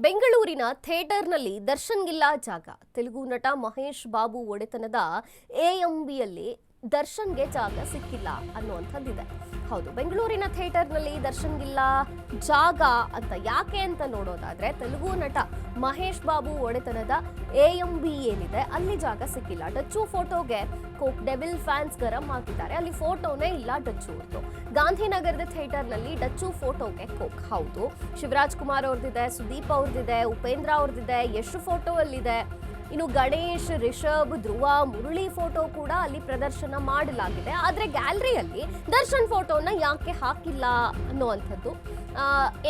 ಬೆಂಗಳೂರಿನ ಥಿಯೇಟರ್ನಲ್ಲಿ ದರ್ಶನ್ಗಿಲ್ಲ ಜಾಗ. ತೆಲುಗು ನಟ ಮಹೇಶ್ ಬಾಬು ಒಡೆತನದ ಎಎಂಬಿಯಲ್ಲಿ ದರ್ಶನ್ಗೆ ಜಾಗ ಸಿಕ್ಕಿಲ್ಲ ಅನ್ನುವಂಥದ್ದಿದೆ. ಹೌದು, ಬೆಂಗಳೂರಿನ ಥಿಯೇಟರ್ನಲ್ಲಿ ದರ್ಶನ್ಗಿಲ್ಲ ಜಾಗ ಅಂತ ಯಾಕೆ ಅಂತ ನೋಡೋದಾದ್ರೆ, ತೆಲುಗು ನಟ ಮಹೇಶ್ ಬಾಬು ಒಡೆತನದ ಎಎಂಬಿ ಏನಿದೆ ಅಲ್ಲಿ ಜಾಗ ಸಿಕ್ಕಿಲ್ಲ. ಡಚ್ಚು ಫೋಟೋಗೆ ಕೋಕ್ ಡೆವಿಲ್ ಫ್ಯಾನ್ಸ್ ಗರಂ ಆಗಿದ್ದಾರೆ. ಅಲ್ಲಿ ಫೋಟೋನೇ ಇಲ್ಲ ಡಚ್ಚು ಅವ್ರದ್ದು. ಗಾಂಧಿನಗರದ ಥಿಯೇಟರ್ನಲ್ಲಿ ಡಚ್ಚು ಫೋಟೋಗೆ ಕೋಕ್. ಹೌದು, ಶಿವರಾಜ್ ಕುಮಾರ್ ಅವ್ರದ್ದಿದೆ, ಸುದೀಪ್ ಅವ್ರದ್ದಿದೆ, ಉಪೇಂದ್ರ ಅವ್ರದ್ದಿದೆ, ಯಶ್ ಫೋಟೋ ಅಲ್ಲಿದೆ. ಇನ್ನು ಗಣೇಶ್, ರಿಷಬ್, ಧ್ರುವ, ಮುರಳಿ ಫೋಟೋ ಕೂಡ ಅಲ್ಲಿ ಪ್ರದರ್ಶನ ಮಾಡಲಾಗಿದೆ. ಆದ್ರೆ ಗ್ಯಾಲರಿಯಲ್ಲಿ ದರ್ಶನ್ ಫೋಟೋನ ಯಾಕೆ ಹಾಕಿಲ್ಲ ಅನ್ನುವಂಥದ್ದು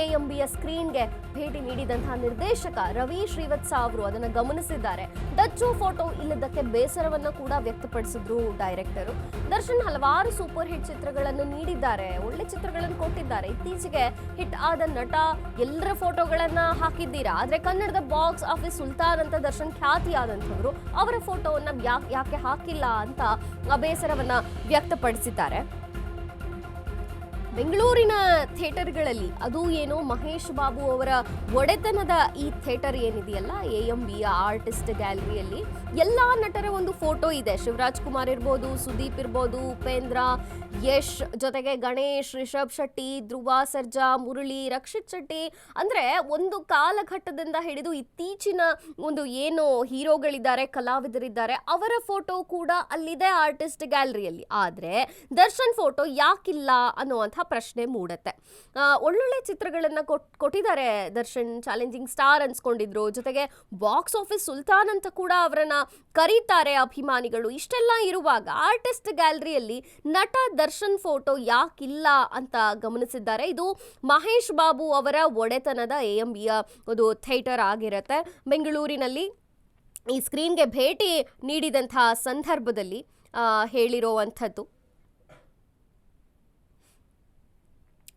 ಎಎಂಬಿಯ ಸ್ಕ್ರೀನ್ಗೆ ಭೇಟಿ ನೀಡಿದಂತಹ ನಿರ್ದೇಶಕ ರವಿ ಶ್ರೀವತ್ಸ ಅವರು ಅದನ್ನ ಗಮನಿಸಿದ್ದಾರೆ. ಡಚ್ಚು ಫೋಟೋ ಇಲ್ಲದಕ್ಕೆ ಬೇಸರವನ್ನ ಕೂಡ ವ್ಯಕ್ತಪಡಿಸಿದ್ರು ಡೈರೆಕ್ಟರು. ದರ್ಶನ್ ಹಲವಾರು ಸೂಪರ್ ಹಿಟ್ ಚಿತ್ರಗಳನ್ನು ನೀಡಿದ್ದಾರೆ, ಒಳ್ಳೆ ಚಿತ್ರಗಳನ್ನು ಕೊಟ್ಟಿದ್ದಾರೆ. ಇತ್ತೀಚೆಗೆ ಹಿಟ್ ಆದ ನಟ ಎಲ್ಲರ ಫೋಟೋಗಳನ್ನ ಹಾಕಿದ್ದೀರಾ, ಆದ್ರೆ ಕನ್ನಡದ ಬಾಕ್ಸ್ ಆಫೀಸ್ ಸುಲ್ತಾನ್ ಅಂತ ದರ್ಶನ್ ಖ್ಯಾತಿಯಾದಂಥವರು ಅವರ ಫೋಟೋವನ್ನ ಯಾಕೆ ಹಾಕಿಲ್ಲ ಅಂತ ಬೇಸರವನ್ನ ವ್ಯಕ್ತಪಡಿಸಿದ್ದಾರೆ. ಬೆಂಗಳೂರಿನ ಥಿಯೇಟರ್ಗಳಲ್ಲಿ ಅದು ಏನು ಮಹೇಶ್ ಬಾಬು ಅವರ ಒಡೆತನದ ಈ ಥಿಯೇಟರ್ ಏನಿದೆಯಲ್ಲ, ಎಎಂಬಿಯ ಆರ್ಟಿಸ್ಟ್ ಗ್ಯಾಲರಿಯಲ್ಲಿ ಎಲ್ಲಾ ನಟರ ಒಂದು ಫೋಟೋ ಇದೆ. ಶಿವರಾಜ್ ಕುಮಾರ್ ಇರ್ಬೋದು, ಸುದೀಪ್ ಇರ್ಬೋದು, ಉಪೇಂದ್ರ, ಯಶ್, ಜೊತೆಗೆ ಗಣೇಶ್, ರಿಷಬ್ ಶೆಟ್ಟಿ, ಧ್ರುವ ಸರ್ಜಾ, ಮುರಳಿ, ರಕ್ಷಿತ್ ಶೆಟ್ಟಿ. ಅಂದ್ರೆ ಒಂದು ಕಾಲಘಟ್ಟದಿಂದ ಹಿಡಿದು ಇತ್ತೀಚಿನ ಒಂದು ಏನು ಹೀರೋಗಳಿದ್ದಾರೆ, ಕಲಾವಿದರಿದ್ದಾರೆ, ಅವರ ಫೋಟೋ ಕೂಡ ಅಲ್ಲಿದೆ ಆರ್ಟಿಸ್ಟ್ ಗ್ಯಾಲರಿಯಲ್ಲಿ. ಆದ್ರೆ ದರ್ಶನ್ ಫೋಟೋ ಯಾಕಿಲ್ಲ ಅನ್ನುವಂಥ ಪ್ರಶ್ನೆ ಮೂಡತ್ತೆ. ಒಳ್ಳೊಳ್ಳೆ ಚಿತ್ರಗಳನ್ನ ಕೊಟ್ಟಿದ್ದಾರೆ ದರ್ಶನ್, ಚಾಲೆಂಜಿಂಗ್ ಸ್ಟಾರ್ ಅನ್ಸ್ಕೊಂಡಿದ್ರು. ಜೊತೆಗೆ ಬಾಕ್ಸ್ ಆಫೀಸ್ ಸುಲ್ತಾನ್ ಅಂತ ಕೂಡ ಅವರನ್ನ ಕರೀತಾರೆ ಅಭಿಮಾನಿಗಳು. ಇಷ್ಟೆಲ್ಲ ಇರುವಾಗ ಆರ್ಟಿಸ್ಟ್ ಗ್ಯಾಲರಿಯಲ್ಲಿ ನಟ ದರ್ಶನ್ ಫೋಟೋ ಯಾಕಿಲ್ಲ ಅಂತ ಗಮನಿಸಿದ್ದಾರೆ. ಇದು ಮಹೇಶ್ ಬಾಬು ಅವರ ಒಡೆತನದ ಎಎಂಬಿಯ ಒಂದು ಥಿಯೇಟರ್ ಆಗಿರುತ್ತೆ. ಬೆಂಗಳೂರಿನಲ್ಲಿ ಈ ಸ್ಕ್ರೀನ್ಗೆ ಭೇಟಿ ನೀಡಿದಂತಹ ಸಂದರ್ಭದಲ್ಲಿ ಹೇಳಿರುವಂಥದ್ದು.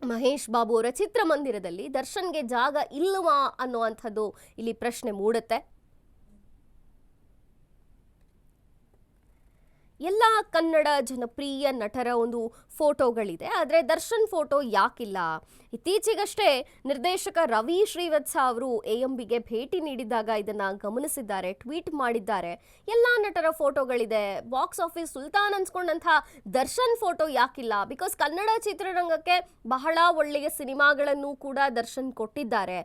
ಮಹೇಶ್ ಬಾಬು ಅವರ ಚಿತ್ರಮಂದಿರದಲ್ಲಿ ದರ್ಶನ್ಗೆ ಜಾಗ ಇಲ್ಲವಾ ಅನ್ನುವಂಥದ್ದು ಇಲ್ಲಿ ಪ್ರಶ್ನೆ ಮೂಡುತ್ತೆ. ಎಲ್ಲ ಕನ್ನಡ ಜನಪ್ರಿಯ ನಟರ ಒಂದು ಫೋಟೋಗಳಿದೆ, ಆದರೆ ದರ್ಶನ್ ಫೋಟೋ ಯಾಕಿಲ್ಲ? ಇತ್ತೀಚೆಗಷ್ಟೇ ನಿರ್ದೇಶಕ ರವಿ ಶ್ರೀವತ್ಸ ಅವರು ಎಎಂಬಿಗೆ ಭೇಟಿ ನೀಡಿದಾಗ ಇದನ್ನ ಗಮನಿಸಿದ್ದಾರೆ, ಟ್ವೀಟ್ ಮಾಡಿದ್ದಾರೆ. ಎಲ್ಲ ನಟರ ಫೋಟೋಗಳಿದೆ, ಬಾಕ್ಸ್ ಆಫೀಸ್ ಸುಲ್ತಾನ್ ಅನ್ಸ್ಕೊಂಡಂಥ ದರ್ಶನ್ ಫೋಟೋ ಯಾಕಿಲ್ಲ? ಬಿಕಾಸ್ ಕನ್ನಡ ಚಿತ್ರರಂಗಕ್ಕೆ ಬಹಳ ಒಳ್ಳೆಯ ಸಿನಿಮಾಗಳನ್ನು ಕೂಡ ದರ್ಶನ್ ಕೊಟ್ಟಿದ್ದಾರೆ.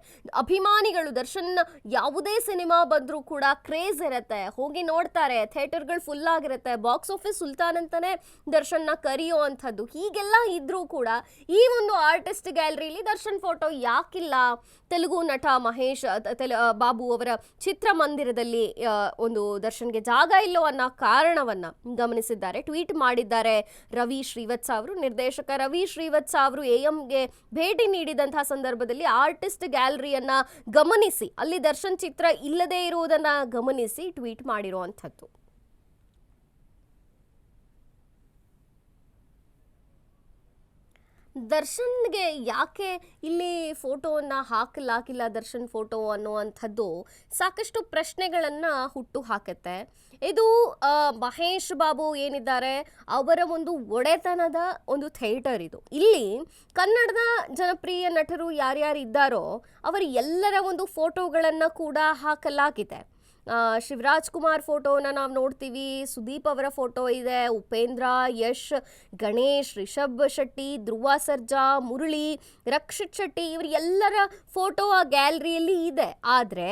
ಅಭಿಮಾನಿಗಳು ದರ್ಶನ್ ಯಾವುದೇ ಸಿನಿಮಾ ಬಂದರೂ ಕೂಡ ಕ್ರೇಜ್ ಇರುತ್ತೆ, ಹೋಗಿ ನೋಡ್ತಾರೆ, ಥಿಯೇಟರ್ಗಳು ಫುಲ್ ಆಗಿರುತ್ತೆ. ಬಾಕ್ಸ್ ಆಫೀಸ್ ಸುಲ್ತಾನ್ ಅಂತಾನೆ ದರ್ಶನ್ನ ಕರೆಯೋ ಅಂಥದ್ದು. ಹೀಗೆಲ್ಲ ಇದ್ರೂ ಕೂಡ ಈ ಒಂದು ಆರ್ಟಿಸ್ಟ್ ಗ್ಯಾಲರಿಲಿ ದರ್ಶನ್ ಫೋಟೋ ಯಾಕಿಲ್ಲ? ತೆಲುಗು ನಟ ಮಹೇಶ್ ಬಾಬು ಅವರ ಚಿತ್ರಮಂದಿರದಲ್ಲಿ ಒಂದು ದರ್ಶನ್ಗೆ ಜಾಗ ಇಲ್ಲೋ ಅನ್ನೋ ಕಾರಣವನ್ನ ಗಮನಿಸಿದ್ದಾರೆ, ಟ್ವೀಟ್ ಮಾಡಿದ್ದಾರೆ ರವಿ ಶ್ರೀವತ್ಸ ಅವರು. ನಿರ್ದೇಶಕ ರವಿ ಶ್ರೀವತ್ಸ ಅವರು ಎಎಂಗೆ ಭೇಟಿ ನೀಡಿದಂತಹ ಸಂದರ್ಭದಲ್ಲಿ ಆರ್ಟಿಸ್ಟ್ ಗ್ಯಾಲರಿಯನ್ನ ಗಮನಿಸಿ, ಅಲ್ಲಿ ದರ್ಶನ್ ಚಿತ್ರ ಇಲ್ಲದೇ ಇರುವುದನ್ನ ಗಮನಿಸಿ ಟ್ವೀಟ್ ಮಾಡಿರುವಂಥದ್ದು. ದರ್ಶನ್ಗೆ ಯಾಕೆ ಇಲ್ಲಿ ಫೋಟೋವನ್ನು ಹಾಕಲಾಗಿಲ್ಲ, ದರ್ಶನ್ ಫೋಟೋ ಅನ್ನುವಂಥದ್ದು ಸಾಕಷ್ಟು ಪ್ರಶ್ನೆಗಳನ್ನು ಹುಟ್ಟು ಹಾಕುತ್ತೆ. ಇದು ಮಹೇಶ್ ಬಾಬು ಏನಿದ್ದಾರೆ ಅವರ ಒಂದು ಒಡೆತನದ ಒಂದು ಥಿಯೇಟರ್ ಇದು. ಇಲ್ಲಿ ಕನ್ನಡದ ಜನಪ್ರಿಯ ನಟರು ಯಾರ್ಯಾರು ಇದ್ದಾರೋ ಅವರ ಎಲ್ಲರ ಒಂದು ಫೋಟೋಗಳನ್ನು ಕೂಡ ಹಾಕಲಾಗಿದೆ. ಶಿವರಾಜ್ ಕುಮಾರ್ ಫೋಟೋನ ನಾವು ನೋಡ್ತೀವಿ, ಸುದೀಪ್ ಅವರ ಫೋಟೋ ಇದೆ, ಉಪೇಂದ್ರ, ಯಶ್, ಗಣೇಶ್, ರಿಷಬ್ ಶೆಟ್ಟಿ, ಧ್ರುವ ಸರ್ಜಾ, ಮುರಳಿ, ರಕ್ಷಿತ್ ಶೆಟ್ಟಿ, ಇವರು ಎಲ್ಲರ ಫೋಟೋ ಆ ಗ್ಯಾಲರಿಯಲ್ಲಿ ಇದೆ. ಆದರೆ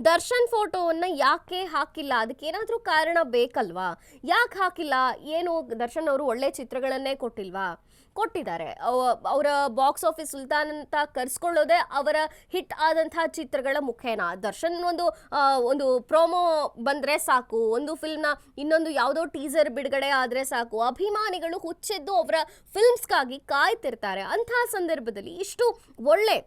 ದರ್ಶನ್ ಫೋಟೋವನ್ನು ಯಾಕೆ ಹಾಕಿಲ್ಲ? ಅದಕ್ಕೇನಾದರೂ ಕಾರಣ ಬೇಕಲ್ವಾ? ಯಾಕೆ ಹಾಕಿಲ್ಲ? ಏನು ದರ್ಶನ್ ಅವರು ಒಳ್ಳೆ ಚಿತ್ರಗಳನ್ನೇ ಕೊಟ್ಟಿಲ್ವಾ? ಕೊಟ್ಟಿದ್ದಾರೆ. ಅವರ ಬಾಕ್ಸ್ ಆಫೀಸ್ ಸುಲ್ತಾನ್ ಅಂತ ಕರೆಸ್ಕೊಳ್ಳೋದೇ ಅವರ ಹಿಟ್ ಆದಂತಹ ಚಿತ್ರಗಳ ಮುಖೇನ. ದರ್ಶನ್ ಒಂದು ಪ್ರೋಮೋ ಬಂದರೆ ಸಾಕು, ಒಂದು ಫಿಲ್ಮ್ನ ಇನ್ನೊಂದು ಯಾವುದೋ ಟೀಸರ್ ಬಿಡುಗಡೆ ಆದರೆ ಸಾಕು, ಅಭಿಮಾನಿಗಳು ಹುಚ್ಚೆದ್ದು ಅವರ ಫಿಲ್ಮ್ಸ್ಗಾಗಿ ಕಾಯ್ತಿರ್ತಾರೆ. ಅಂತಹ ಸಂದರ್ಭದಲ್ಲಿ ಇಷ್ಟು ಒಳ್ಳೆ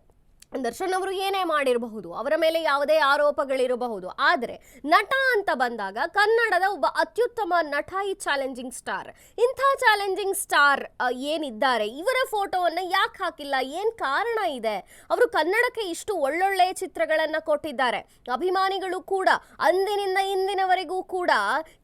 ದರ್ಶನ್ ಅವರು ಏನೇ ಮಾಡಿರಬಹುದು, ಅವರ ಮೇಲೆ ಯಾವುದೇ ಆರೋಪಗಳಿರಬಹುದು, ಆದರೆ ನಟ ಅಂತ ಬಂದಾಗ ಕನ್ನಡದ ಒಬ್ಬ ಅತ್ಯುತ್ತಮ ನಟ, ಈ ಚಾಲೆಂಜಿಂಗ್ ಸ್ಟಾರ್, ಇಂಥ ಚಾಲೆಂಜಿಂಗ್ ಸ್ಟಾರ್ ಏನಿದ್ದಾರೆ ಇವರ ಫೋಟೋವನ್ನು ಯಾಕೆ ಹಾಕಿಲ್ಲ? ಏನು ಕಾರಣ ಇದೆ? ಅವರು ಕನ್ನಡಕ್ಕೆ ಇಷ್ಟು ಒಳ್ಳೊಳ್ಳೆ ಚಿತ್ರಗಳನ್ನು ಕೊಟ್ಟಿದ್ದಾರೆ. ಅಭಿಮಾನಿಗಳು ಕೂಡ ಅಂದಿನಿಂದ ಇಂದಿನವರೆಗೂ ಕೂಡ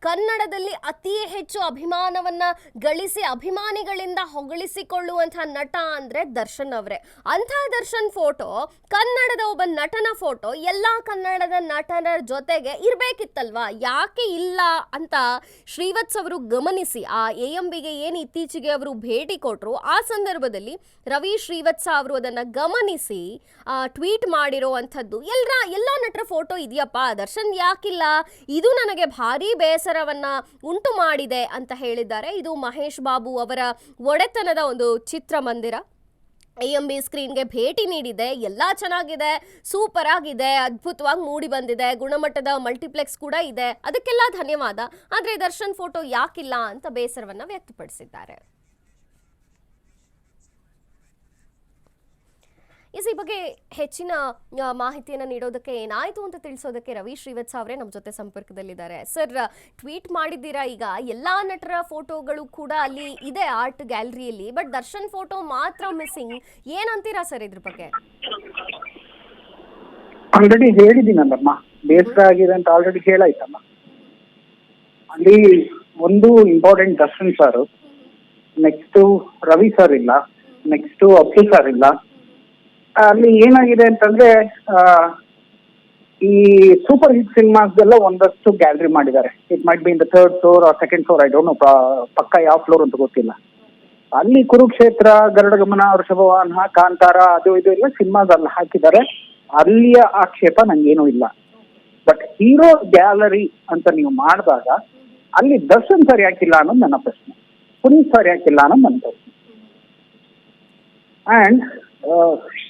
ಕನ್ನಡದಲ್ಲಿ ಅತಿ ಹೆಚ್ಚು ಅಭಿಮಾನವನ್ನು ಗಳಿಸಿ ಅಭಿಮಾನಿಗಳಿಂದ ಹೊಗಳಿಸಿಕೊಳ್ಳುವಂಥ ನಟ ಅಂದರೆ ದರ್ಶನ್ ಅವರೇ. ಅಂಥ ದರ್ಶನ್ ಫೋಟೋ ಕನ್ನಡದ ಒಬ್ಬ ನಟನ ಫೋಟೋ ಎಲ್ಲಾ ಕನ್ನಡದ ನಟನ ಜೊತೆಗೆ ಇರ್ಬೇಕಿತ್ತಲ್ವಾ, ಯಾಕೆ ಇಲ್ಲ ಅಂತ ಶ್ರೀವತ್ಸ್ ಅವರು ಗಮನಿಸಿ ಆ AMBಗೆ ಏನು ಇತ್ತೀಚೆಗೆ ಅವರು ಭೇಟಿ ಕೊಟ್ಟರು ಆ ಸಂದರ್ಭದಲ್ಲಿ ರವಿ ಶ್ರೀವತ್ಸ ಅವರು ಅದನ್ನ ಗಮನಿಸಿ ಟ್ವೀಟ್ ಮಾಡಿರೋ ಅಂಥದ್ದು ಎಲ್ಲ ನಟರ ಫೋಟೋ ಇದೆಯಪ್ಪ, ದರ್ಶನ್ ಯಾಕಿಲ್ಲ, ಇದು ನನಗೆ ಭಾರಿ ಬೇಸರವನ್ನ ಉಂಟು ಮಾಡಿದೆ ಅಂತ ಹೇಳಿದ್ದಾರೆ. ಇದು ಮಹೇಶ್ ಬಾಬು ಅವರ ಒಡೆತನದ ಒಂದು ಚಿತ್ರಮಂದಿರ AMB ಸ್ಕ್ರೀನ್ಗೆ ಭೇಟಿ ನೀಡಿದೆ. ಎಲ್ಲ ಚೆನ್ನಾಗಿದೆ, ಸೂಪರ್ ಆಗಿದೆ, ಅದ್ಭುತವಾಗಿ ಮೂಡಿ ಬಂದಿದೆ, ಗುಣಮಟ್ಟದ ಮಲ್ಟಿಪ್ಲೆಕ್ಸ್ ಕೂಡ ಇದೆ, ಅದಕ್ಕೆಲ್ಲ ಧನ್ಯವಾದ. ಆದರೆ ದರ್ಶನ್ ಫೋಟೋ ಯಾಕಿಲ್ಲ ಅಂತ ಬೇಸರವನ್ನ ವ್ಯಕ್ತಪಡಿಸಿದ್ದಾರೆ. ಈ ಬಗ್ಗೆ ಹೆಚ್ಚಿನ ಮಾಹಿತಿಯನ್ನು ನೀಡೋದಕ್ಕೆ ಏನಾಯಿತು ಅಂತ ತಿಳಿಸೋದಕ್ಕೆ ರವಿ ಶ್ರೀವತ್ಸ ಅವರೇ ನಮ್ಮ ಜೊತೆ ಸಂಪರ್ಕದಲ್ಲಿದ್ದಾರೆ. ಸರ್, ಟ್ವೀಟ್ ಮಾಡಿದ್ದೀರಾ, ಈಗ ಎಲ್ಲ ನಟರ ಫೋಟೋಗಳು ಕೂಡ ಅಲ್ಲಿ ಇದೆ ಆರ್ಟ್ ಗ್ಯಾಲರಿಯಲ್ಲಿ, ಬಟ್ ದರ್ಶನ್ ಫೋಟೋ ಮಾತ್ರ ಮಿಸ್ಸಿಂಗ್, ಏನಂತೀರಾ ಸರ್ ಇದ್ರ ಬಗ್ಗೆ? ಆಲ್ರೆಡಿ ಹೇಳಿದ್ದೀನಲ್ಲಮ್ಮ, ಬೇಸರ ಆಗಿದೆ ಅಂತ ಆಲ್ರೆಡಿ ಹೇಳಾಯ್ತಲ್ಲ. ಅಲ್ಲಿ ಒಂದು important Darshan sir, next Ravi sir ಇಲ್ಲ, ನೆಕ್ಸ್ಟ್ ಅಪ್ಪು ಸರ್ ಇಲ್ಲ. ಅಲ್ಲಿ ಏನಾಗಿದೆ ಅಂತಂದ್ರೆ ಈ ಸೂಪರ್ ಹಿಟ್ ಸಿನಿಮಾಸ್ಗೆಲ್ಲ ಒಂದಷ್ಟು ಗ್ಯಾಲರಿ ಮಾಡಿದ್ದಾರೆ. It might be in the 3rd floor or 2nd floor, I don't know ಪಕ್ಕ ಯಾವ ಫ್ಲೋರ್ ಅಂತ ಗೊತ್ತಿಲ್ಲ. ಅಲ್ಲಿ ಕುರುಕ್ಷೇತ್ರ, ಗರುಡಗಮನ, ವೃಷಭವಾಹನ, ಕಾಂತಾರ, ಅದು ಇದು ಎಲ್ಲ ಸಿನಿಮಾಸ್ ಅಲ್ಲಿ ಹಾಕಿದ್ದಾರೆ. ಅಲ್ಲಿಯ ಆಕ್ಷೇಪ ನಂಗೇನೂ ಇಲ್ಲ. ಬಟ್ ಹೀರೋ ಗ್ಯಾಲರಿ ಅಂತ ನೀವು ಮಾಡಿದಾಗ ಅಲ್ಲಿ ದರ್ಶನ್ ಸರ್ ಯಾಕಿಲ್ಲ ಅನ್ನೋದು ನನ್ನ ಪ್ರಶ್ನೆ, ಪುನೀತ್ ಸರ್ ಯಾಕಿಲ್ಲ ಅನ್ನೋದು ನನ್ನ ಪ್ರಶ್ನೆ. ಅಂಡ್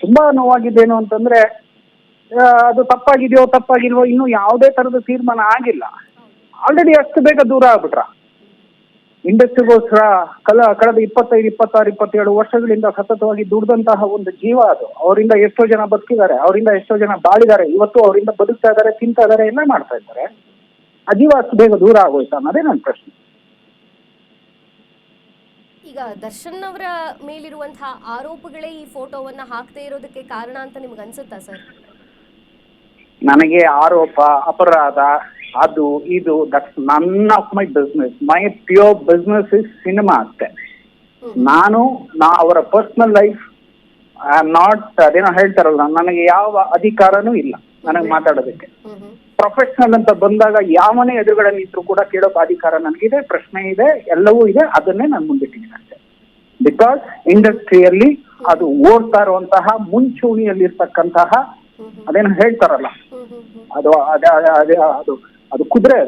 ತುಂಬಾ ನೋವಾಗಿದ್ದೇನು ಅಂತಂದ್ರೆ ಅದು ತಪ್ಪಾಗಿಲ್ವೋ ಇನ್ನು ಯಾವುದೇ ತರದ ತೀರ್ಮಾನ ಆಗಿಲ್ಲ. ಆಲ್ರೆಡಿ ಅಷ್ಟು ಬೇಗ ದೂರ ಆಗ್ಬಿಟ್ರ ಇಂಡಸ್ಟ್ರಿಗೋಸ್ಕರ ಕಳೆದ 25, 26, 27 ವರ್ಷಗಳಿಂದ ಸತತವಾಗಿ ದುಡ್ದಂತಹ ಒಂದು ಜೀವ ಅದು. ಅವರಿಂದ ಎಷ್ಟೋ ಜನ ಬದುಕಿದ್ದಾರೆ, ಅವರಿಂದ ಎಷ್ಟೋ ಜನ ಬಾಳಿದ್ದಾರೆ, ಇವತ್ತು ಅವರಿಂದ ಬದುಕ್ತಾ ಇದ್ದಾರೆ, ತಿಂತಾ ಇದ್ದಾರೆ, ಎಲ್ಲ ಮಾಡ್ತಾ ಇದ್ದಾರೆ. ಆ ಜೀವ ಅಷ್ಟು ಬೇಗ ದೂರ ಆಗೋಯ್ತು ಅನ್ನೋದೇ ನನ್ನ ಪ್ರಶ್ನೆ. ಈಗ ದರ್ಶನ್ ಅವರ ಮೇಲಿರುವಂತಹ ಆರೋಪಗಳೇ ಈ ಫೋಟೋವನ್ನ ಹಾಕದೇ ಇರೋದಕ್ಕೆ ಕಾರಣ ಅಂತ ನಿಮ್ಗೆ ಅನ್ಸುತ್ತಾ ಸರ್? ನನಗೆ ಆರೋಪ, ಅಪರಾಧ, ಅದು ಇದು, that's none of my business. My pure business is cinema ಅಷ್ಟೇ. ಅವರ personal life I am not, ಅದೇನೋ ಹೇಳ್ತಾರಲ್ಲ, ನನಗೆ ಯಾವ ಅಧಿಕಾರನೂ ಇಲ್ಲ ನನಗೆ ಮಾತಾಡೋದಕ್ಕೆ. ಪ್ರೊಫೆಷನಲ್ ಅಂತ ಬಂದಾಗ ಯಾವನೇ ಎದುರುಗಡೆ ನಿಂತರೂ ಕೂಡ ಕೇಳೋಕೆ ಅಧಿಕಾರ ನನಗಿದೆ, ಪ್ರಶ್ನೆ ಇದೆ, ಎಲ್ಲವೂ ಇದೆ. ಅದನ್ನೇ ನಾನು ಮುಂದಿಟ್ಟಿದ್ದೀನಿ ಅಷ್ಟೇ. ಬಿಕಾಸ್ ಇಂಡಸ್ಟ್ರಿಯಲ್ಲಿ ಅದು ಓಡ್ತಾ ಇರುವಂತಹ ಮುಂಚೂಣಿಯಲ್ಲಿರ್ತಕ್ಕಂತಹ, ಅದೇನೋ ಹೇಳ್ತಾರಲ್ಲ, ಅದು ಅದು ಕುದುರೆ,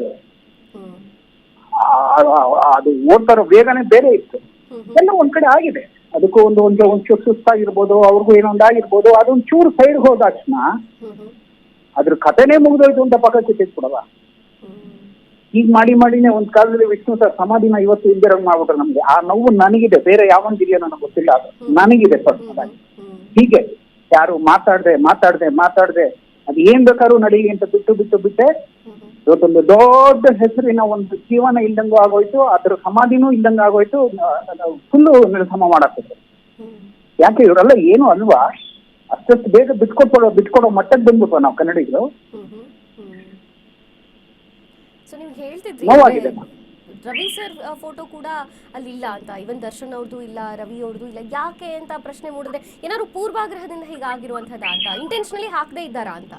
ಅದು ಓಡ್ತಾ ಇರೋ ಬೇಗನೆ ಬೇರೆ ಇತ್ತು. ಎಲ್ಲ ಒಂದ್ ಕಡೆ ಆಗಿದೆ. ಅದಕ್ಕೂ ಒಂಚೂರು ಸುಸ್ತಾಗಿರ್ಬೋದು, ಅವ್ರಿಗೂ ಏನೋ ಒಂದಾಗಿರ್ಬೋದು. ಅದೊಂದು ಚೂರು ಸೈಡ್ ಹೋದಾಕ್ಷಣ ಅದ್ರ ಕಥೆನೇ ಮುಗಿದೋಯ್ತು ಅಂತ ಪಕ್ಕಕ್ಕೆ ತೆಗೆದ್ಬಿಡಲ್ಲ. ಈಗ ಮಾಡಿನೇ ಒಂದ್ ಕಾಲದಲ್ಲಿ ವಿಷ್ಣು ಸರ್ ಸಮಾಧಿನ ಇವತ್ತು ಇಲ್ದಿರಂಗ್ ಮಾಡ್ಬಿಟ್ರೆ ನಮ್ಗೆ ಆ ನೋವು ನನಗಿದೆ, ಬೇರೆ ಯಾವಂದಿದೆಯೋ ನನಗೆ ಗೊತ್ತಿಲ್ಲ, ಅದು ನನಗಿದೆ ಪರ್ಸನಲ್ ಆಗಿ. ಹೀಗೆ ಯಾರು ಮಾತಾಡ್ದೆ ಅದು ಏನ್ ಬೇಕಾದ್ರೂ ನಡೀಲಿ ಅಂತ ಬಿಟ್ಟೆ ಇವತ್ತೊಂದು ದೊಡ್ಡ ಹೆಸರಿನ ಒಂದು ಜೀವನ ಇಲ್ದಂಗೂ ಆಗೋಯ್ತು, ಅದ್ರ ಸಮಾಧಿನೂ ಇಲ್ದಂಗ ಆಗೋಯ್ತು, ಫುಲ್ಲು ನಿರ್ಸಮ ಮಾಡಾಕ್ತದೆ. ಯಾಕೆ ಇವರೆಲ್ಲ ಏನು ಅಲ್ವಾ, ಅಷ್ಟಷ್ಟು ಬೇಗ ಬಿಟ್ಕೊಡೋ ಮಟ್ಟಕ್ಕೆ ಬಂದ್ಬಿಟ್ವ ನಾವು ಕನ್ನಡಿಗರು. ನೋವಾಗಿದೆ. ರವಿ ಸರ್ ಫೋಟೋ ಕೂಡ ಅಲ್ಲಿ ಇಲ್ಲ ಅಂತ, ಇವನ್ ದರ್ಶನ್ ಅವ್ರದ್ದು ಇಲ್ಲ, ರವಿ ಅವ್ರದ್ದು ಇಲ್ಲ, ಯಾಕೆ ಅಂತ ಪ್ರಶ್ನೆ ಮೂಡಿದ್ರೆ ಏನಾದ್ರು ಪೂರ್ವಾಗ್ರಹದಿಂದ ಹೀಗಾಗಿರುವಂತದ ಅಂತ, ಇಂಟೆನ್ಷನಲಿ ಹಾಕದೇ ಇದ್ದಾರಾ ಅಂತ?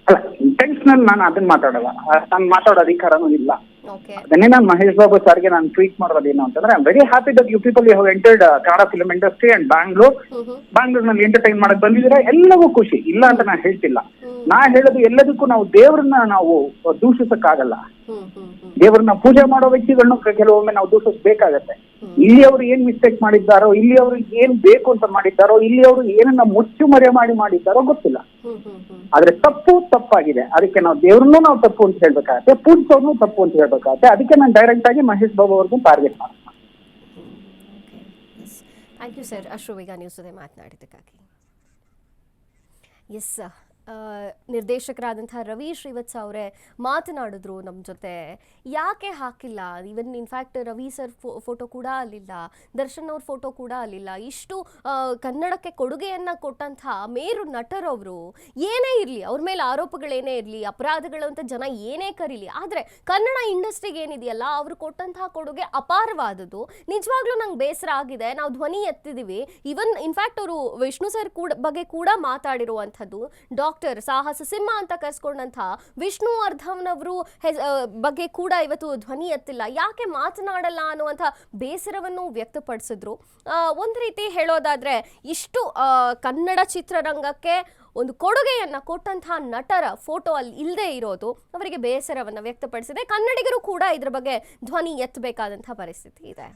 ಅಲ್ಲ, ಇಂಟೆನ್ಷನಲ್ ನಾನು ಅದನ್ನ ಮಾತಾಡಲ್ಲ, ನಾನು ಮಾತಾಡೋ ಅಧಿಕಾರನೂ ಇಲ್ಲ. Okay. ಅದನ್ನೇ ನಾನು ಮಹೇಶ್ ಬಾಬು ಸರ್ಗೆ ನಾನು ಟ್ವೀಟ್ ಮಾಡೋದು ಏನು ಅಂತಂದ್ರೆ, I am very happy that you people you have entered Kannada film industry and ಬ್ಯಾಂಗ್ಳೂರ್ನಲ್ಲಿ ಎಂಟರ್ಟೈನ್ ಮಾಡಕ್ ಬಂದಿದ್ದೀರಾ, ಎಲ್ಲವೂ ಖುಷಿ ಇಲ್ಲ ಅಂತ ನಾನು ಹೇಳ್ತಿಲ್ಲ. ನಾ ಹೇಳೋದು ಎಲ್ಲದಕ್ಕೂ ನಾವು ದೇವ್ರನ್ನ ನಾವು ದೂಷಿಸಕ್ಕಾಗಲ್ಲ. ದೇವ್ರನ್ನ ಪೂಜೆ ಮಾಡೋ ವ್ಯಕ್ತಿಗಳನ್ನ ಕೆಲವೊಮ್ಮೆ ನಾವು ದೂಷಿಸಬೇಕಾಗತ್ತೆ. ಇಲ್ಲಿ ಅವರು ಏನ್ ಮಿಸ್ಟೇಕ್ ಮಾಡಿದ್ದಾರೋ, ಇಲ್ಲಿ ಅವರು ಏನ್ ಬೇಕು ಅಂತ ಮಾಡಿದ್ದಾರೋ, ಇಲ್ಲಿ ಅವರು ಏನನ್ನ ಮುಚ್ಚು ಮರೆ ಮಾಡಿದ್ದಾರೋ ಗೊತ್ತಿಲ್ಲ. ಆದ್ರೆ ತಪ್ಪಾಗಿದೆ. ಅದಕ್ಕೆ ನಾವು ದೇವ್ರನ್ನೂ ನಾವು ತಪ್ಪು ಅಂತ ಹೇಳ್ಬೇಕಾಗತ್ತೆ, ಪೂಜಿಸೋರ್ನು ತಪ್ಪು ಅಂತ ಹೇಳ್ಬೇಕಾಗತ್ತೆ. ಅದಕ್ಕೆ ನಾನು ಡೈರೆಕ್ಟ್ ಆಗಿ ಮಹೇಶ್ ಬಾಬು ಅವ್ರಿಗೆ ಟಾರ್ಗೆಟ್ ಮಾಡ್ತೀನಿ. ಥ್ಯಾಂಕ್ ಯು ಸರ್, ಅಶ್ರುವೇಗ ನ್ಯೂಸ್ ಜೊತೆ ಮಾತನಾಡಿದ್ದಕ್ಕಾಗಿ. ಎಸ್, ಆ, ನಿರ್ದೇಶಕರಾದಂತಹ ರವಿ ಶ್ರೀವತ್ಸ ಅವರೇ ಮಾತನಾಡಿದ್ರು ನಮ್ಮ ಜೊತೆ. ಯಾಕೆ ಹಾಕಿಲ್ಲ, ಇವನ್ ಇನ್ಫ್ಯಾಕ್ಟ್ ರವಿ ಸರ್ ಫೋಟೋ ಕೂಡ ಅಲ್ಲಿಲ್ಲ, ದರ್ಶನ್ ಅವ್ರ ಫೋಟೋ ಕೂಡ ಅಲ್ಲಿಲ್ಲ. ಇಷ್ಟು ಕನ್ನಡಕ್ಕೆ ಕೊಡುಗೆಯನ್ನ ಕೊಟ್ಟಂತಹ ಮೇರು ನಟರವರು, ಏನೇ ಇರಲಿ ಅವ್ರ ಮೇಲೆ ಆರೋಪಗಳೇನೇ ಇರಲಿ, ಅಪರಾಧಗಳು ಅಂತ ಜನ ಏನೇ ಕರೀಲಿ, ಆದರೆ ಕನ್ನಡ ಇಂಡಸ್ಟ್ರಿಗೆ ಏನಿದೆಯಲ್ಲ ಅವರು ಕೊಟ್ಟಂತಹ ಕೊಡುಗೆ ಅಪಾರವಾದದ್ದು. ನಿಜವಾಗ್ಲೂ ನಂಗೆ ಬೇಸರ ಆಗಿದೆ. ನಾವು ಧ್ವನಿ ಎತ್ತಿದ್ದೀವಿ. ಇವನ್ ಇನ್ಫ್ಯಾಕ್ಟ್ ಅವರು ವಿಷ್ಣು ಸರ್ ಬಗ್ಗೆ ಕೂಡ ಮಾತಾಡಿರುವಂಥದ್ದು. ಡಾಕ್ಟರ್ ಸಾಹಸ ಸಿಂಹ ಅಂತ ಕರೆಸ್ಕೊಂಡಂಥ ವಿಷ್ಣುವರ್ಧನ್ ಅವರು ಬಗ್ಗೆ ಕೂಡ ಇವತ್ತು ಧ್ವನಿ ಎತ್ತಿಲ್ಲ, ಯಾಕೆ ಮಾತನಾಡಲ್ಲ ಅನ್ನುವಂಥ ಬೇಸರವನ್ನು ವ್ಯಕ್ತಪಡಿಸಿದ್ರು. ಒಂದು ರೀತಿ ಹೇಳೋದಾದ್ರೆ, ಇಷ್ಟು ಕನ್ನಡ ಚಿತ್ರರಂಗಕ್ಕೆ ಒಂದು ಕೊಡುಗೆಯನ್ನ ಕೊಟ್ಟಂತಹ ನಟರ ಫೋಟೋ ಅಲ್ಲಿ ಇಲ್ಲದೆ ಇರೋದು ಅವರಿಗೆ ಬೇಸರವನ್ನು ವ್ಯಕ್ತಪಡಿಸಿದೆ. ಕನ್ನಡಿಗರು ಕೂಡ ಇದ್ರ ಬಗ್ಗೆ ಧ್ವನಿ ಎತ್ತಬೇಕಾದಂತಹ ಪರಿಸ್ಥಿತಿ ಇದೆ.